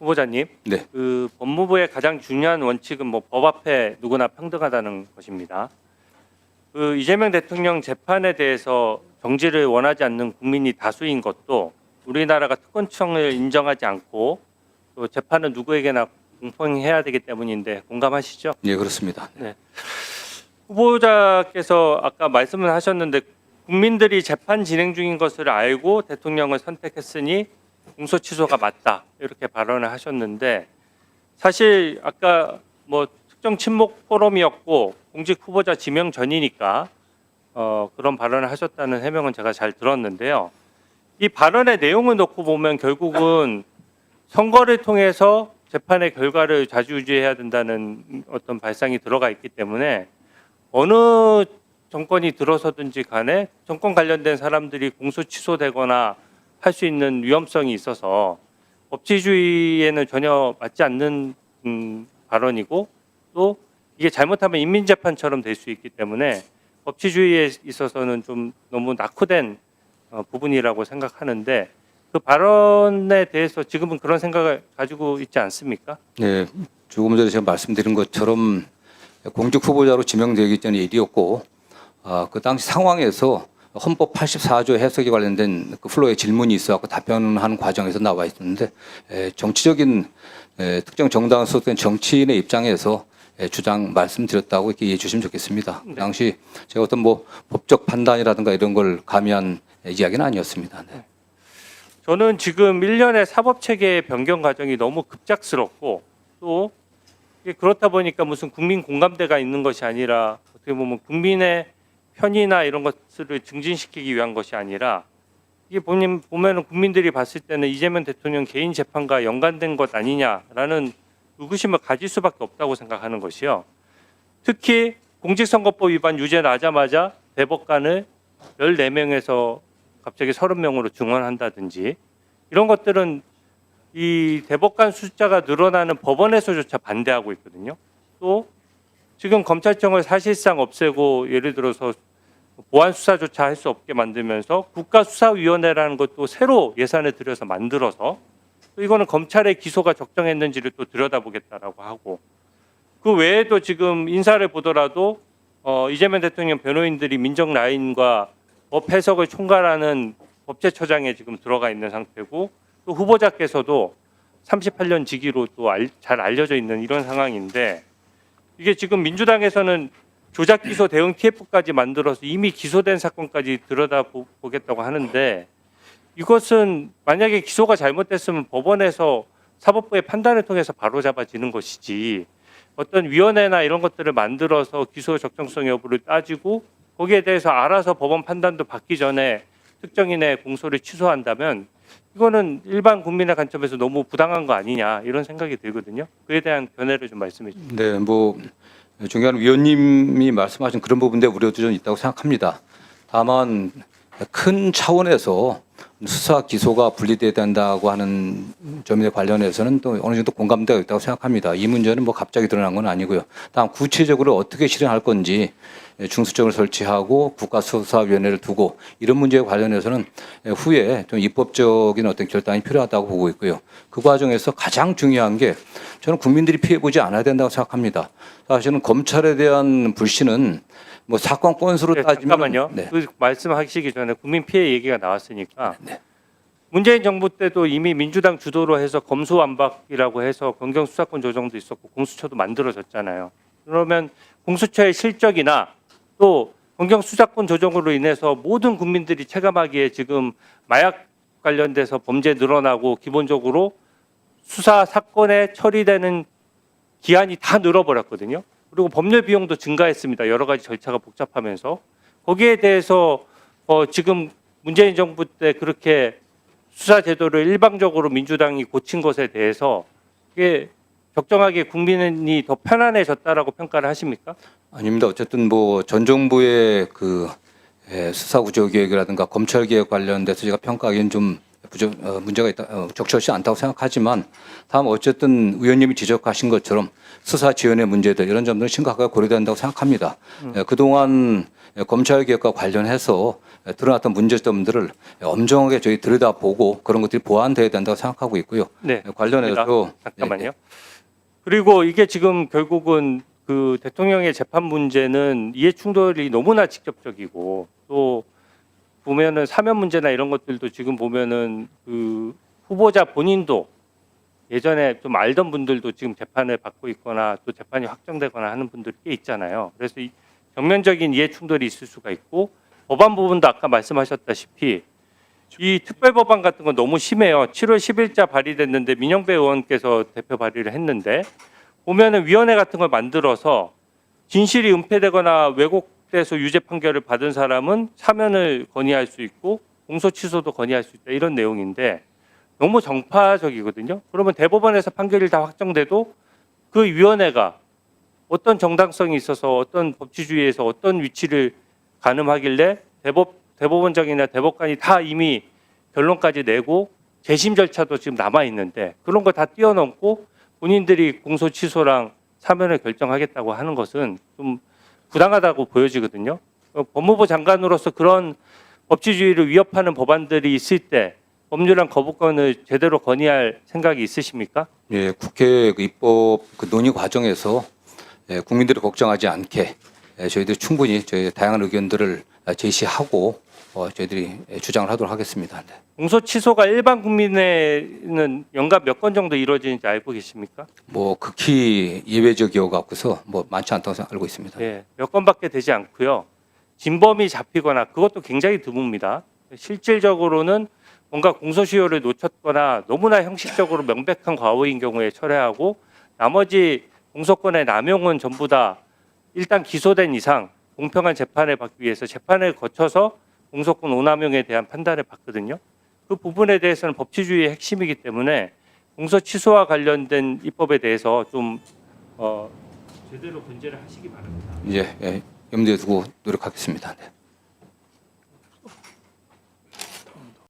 후보자님, 네. 그 법무부의 가장 중요한 원칙은 뭐 법 앞에 누구나 평등하다는 것입니다. 그 이재명 대통령 재판에 대해서 정지를 원하지 않는 국민이 다수인 것도 우리나라가 특권청을 인정하지 않고 또 재판은 누구에게나 공평해야 되기 때문인데 공감하시죠? 예, 그렇습니다. 네. 후보자께서 아까 말씀을 하셨는데 국민들이 재판 진행 중인 것을 알고 대통령을 선택했으니 공소 취소가 맞다 이렇게 발언을 하셨는데 사실 아까 뭐 특정 친목 포럼이었고 공직 후보자 지명 전이니까 그런 발언을 하셨다는 해명은 제가 잘 들었는데요. 이 발언의 내용을 놓고 보면 결국은 선거를 통해서 재판의 결과를 좌지우지해야 된다는 어떤 발상이 들어가 있기 때문에 어느 정권이 들어서든지 간에 정권 관련된 사람들이 공소 취소되거나 할 수 있는 위험성이 있어서 법치주의에는 전혀 맞지 않는 발언이고 또 이게 잘못하면 인민재판처럼 될 수 있기 때문에 법치주의에 있어서는 좀 너무 낙후된 부분이라고 생각하는데 그 발언에 대해서 지금은 그런 생각을 가지고 있지 않습니까? 네, 조금 전에 제가 말씀드린 것처럼 공직 후보자로 지명되기 전에 일이었고, 그 당시 상황에서 헌법 84조 해석에 관련된 그 플로의 질문이 있어서 답변하는 과정에서 나와 있었는데, 정치적인 특정 정당을 소속된 정치인의 입장에서 주장 말씀드렸다고 이렇게 이해해 주시면 좋겠습니다. 그 당시 제가 어떤 뭐 법적 판단이라든가 이런 걸 가미한 이야기는 아니었습니다. 네. 저는 지금 1년의 사법체계 변경 과정이 너무 급작스럽고 또 이게 그렇다 보니까 무슨 국민 공감대가 있는 것이 아니라 어떻게 보면 국민의 편의나 이런 것들을 증진시키기 위한 것이 아니라 이게 보면은 국민들이 봤을 때는 이재명 대통령 개인 재판과 연관된 것 아니냐라는 의구심을 가질 수밖에 없다고 생각하는 것이요. 특히 공직선거법 위반 유죄 나자마자 대법관을 14명에서 갑자기 30명으로 증원한다든지 이런 것들은 이 대법관 숫자가 늘어나는 법원에서조차 반대하고 있거든요. 또 지금 검찰청을 사실상 없애고 예를 들어서 보안 수사조차 할 수 없게 만들면서 국가수사위원회라는 것도 새로 예산을 들여서 만들어서 또 이거는 검찰의 기소가 적정했는지를 또 들여다보겠다라고 하고 그 외에도 지금 인사를 보더라도 이재명 대통령 변호인들이 민정 라인과 법 해석을 총괄하는 법제처장에 지금 들어가 있는 상태고 또 후보자께서도 38년 직위로 또 잘 알려져 있는 이런 상황인데 이게 지금 민주당에서는 조작 기소 대응 TF까지 만들어서 이미 기소된 사건까지 들여다보겠다고 하는데 이것은 만약에 기소가 잘못됐으면 법원에서 사법부의 판단을 통해서 바로잡아지는 것이지 어떤 위원회나 이런 것들을 만들어서 기소 적정성 여부를 따지고 거기에 대해서 알아서 법원 판단도 받기 전에 특정인의 공소를 취소한다면 이거는 일반 국민의 관점에서 너무 부당한 거 아니냐 이런 생각이 들거든요. 그에 대한 견해를 좀 말씀해 주세요. 네, 뭐 중요한 위원님이 말씀하신 그런 부분에 우려도 좀 있다고 생각합니다. 다만 큰 차원에서 수사 기소가 분리돼야 된다고 하는 점에 관련해서는 또 어느 정도 공감대가 있다고 생각합니다. 이 문제는 뭐 갑자기 드러난 건 아니고요. 다음 구체적으로 어떻게 실행할 건지 중수청을 설치하고 국가수사위원회를 두고 이런 문제에 관련해서는 후에 좀 입법적인 어떤 결단이 필요하다고 보고 있고요. 그 과정에서 가장 중요한 게 저는 국민들이 피해보지 않아야 된다고 생각합니다. 사실은 검찰에 대한 불신은 뭐 사건 건수로 따지면 잠깐만요. 네. 그 말씀하시기 전에 국민 피해 얘기가 나왔으니까 네. 문재인 정부 때도 이미 민주당 주도로 해서 검수완박이라고 해서 검경 수사권 조정도 있었고 공수처도 만들어졌잖아요. 그러면 공수처의 실적이나 또 검경 수사권 조정으로 인해서 모든 국민들이 체감하기에 지금 마약 관련돼서 범죄 늘어나고 기본적으로 수사 사건에 처리되는 기한이 다 늘어버렸거든요. 그리고 법률 비용도 증가했습니다. 여러 가지 절차가 복잡하면서 거기에 대해서 지금 문재인 정부 때 그렇게 수사 제도를 일방적으로 민주당이 고친 것에 대해서 이게 적정하게 국민이 더 편안해졌다라고 평가를 하십니까? 아닙니다. 어쨌든 뭐 전 정부의 그 수사 구조 개혁이라든가 검찰 개혁 관련돼서 제가 평가하기엔 좀 문제가 있다, 적절치 않다고 생각하지만 다만 어쨌든 의원님이 지적하신 것처럼 수사 지연의 문제들 이런 점들은 심각하게 고려된다고 생각합니다. 그동안 검찰 개혁과 관련해서 드러났던 문제점들을 엄정하게 저희 들여다보고 그런 것들이 보완돼야 된다고 생각하고 있고요. 네. 관련해서 잠깐만요. 그리고 이게 지금 결국은 그 대통령의 재판 문제는 이해 충돌이 너무나 직접적이고 또 보면은 사면 문제나 이런 것들도 지금 보면은 그 후보자 본인도 예전에 좀 알던 분들도 지금 재판을 받고 있거나 또 재판이 확정되거나 하는 분들이 꽤 있잖아요. 그래서 이 정면적인 이해 충돌이 있을 수가 있고 법안 부분도 아까 말씀하셨다시피 이 특별법안 같은 건 너무 심해요. 7월 10일자 발의됐는데 민영배 의원께서 대표 발의를 했는데 보면은 위원회 같은 걸 만들어서 진실이 은폐되거나 왜곡돼서 유죄 판결을 받은 사람은 사면을 건의할 수 있고 공소 취소도 건의할 수 있다 이런 내용인데 너무 정파적이거든요. 그러면 대법원에서 판결이 다 확정돼도 그 위원회가 어떤 정당성이 있어서 어떤 법치주의에서 어떤 위치를 가늠하길래 대법원장이나 대법관이 다 이미 결론까지 내고 재심 절차도 지금 남아 있는데 그런 거 다 뛰어넘고 본인들이 공소 취소랑 사면을 결정하겠다고 하는 것은 좀 부당하다고 보여지거든요. 법무부 장관으로서 그런 법치주의를 위협하는 법안들이 있을 때 법률안 거부권을 제대로 건의할 생각이 있으십니까? 예, 국회 그 입법 그 논의 과정에서 국민들이 걱정하지 않게 저희들이 충분히 저희 다양한 의견들을 제시하고 저희들이 주장을 하도록 하겠습니다. 네. 공소 취소가 일반 국민에는 연간 몇 건 정도 이루어지는지 알고 계십니까? 뭐 극히 예외적이어 갖고서 뭐 많지 않다고 알고 있습니다. 네, 몇 건밖에 되지 않고요. 진범이 잡히거나 그것도 굉장히 드뭅니다. 실질적으로는 뭔가 공소시효를 놓쳤거나 너무나 형식적으로 명백한 과오인 경우에 철회하고 나머지 공소권의 남용은 전부 다 일단 기소된 이상 공평한 재판을 받기 위해서 재판을 거쳐서 공소권 오남용에 대한 판단을 받거든요. 그 부분에 대해서는 법치주의의 핵심이기 때문에 공소 취소와 관련된 입법에 대해서 좀 제대로 견제를 하시기 바랍니다. 예, 염두에 두고 노력하겠습니다. 네.